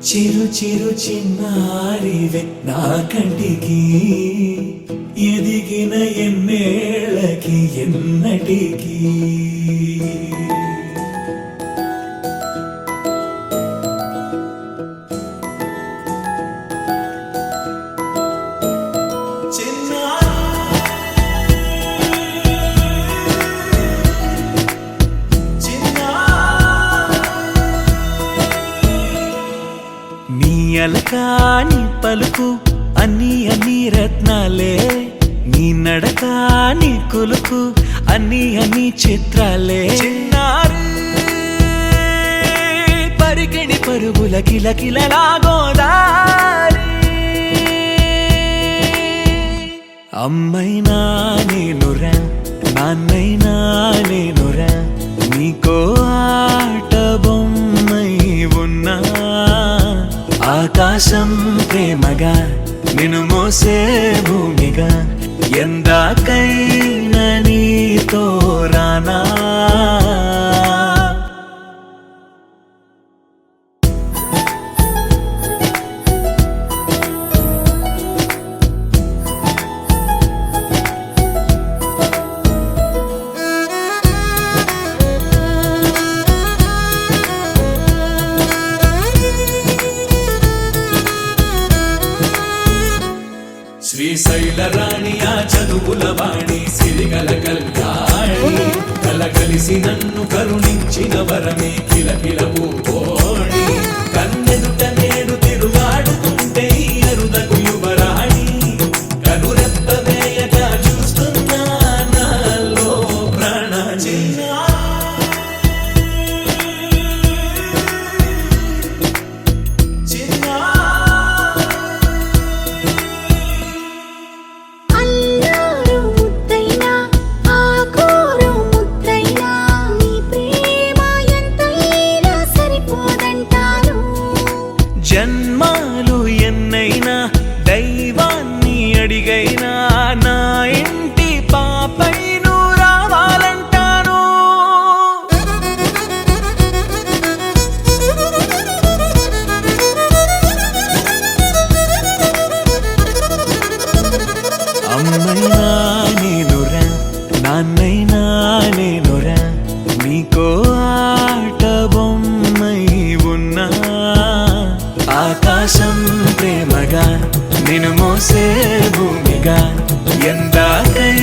చిరు చిరు చిన్నారివే నా కంటికి ఎదిగిన ఎన్నేళ్ళకి ఎన్నటికి అలకాని పలుకు అన్ని రత్నాలే నీ నడకాని కులుకు అన్ని చిత్రాలే పరికిణి పరుగుల కిలకిలలాగోదారి అమ్మైనా నేనురా నాన్నైనా నేనురా నీకో ఆట బొమ్మై ఉన్నా ఆకాశం ప్రేమగా నిన్ను మోసే భూమిగా ఎందాకైనా నీతో రానా శ్రీశైల రాణి ఆ చదువుల వాణి సిరిగల కళ్యాణి కలగలిసి నన్ను కరుణించిన వరమే కిలకిల పూకోణి కన్నెదుట నేడు తిరుగాడుతుంటే అరుదకు యువరాణి కనురెప్ప వేయగా చూస్తున్నా నాలో ప్రాణ జన్మాలు ఎన్నైనా దైవాన్ని అడిగైనా నా ఇంటి పాపై నువ్వు రావాలంటాను అమ్మైనా నేనురా నాన్నైనా నేనురా నీకో ఆట బొమ్మై ఉన్నా ఆకాశం ప్రేమగా నిన్ను మోసే భూమిగా ఎందాకై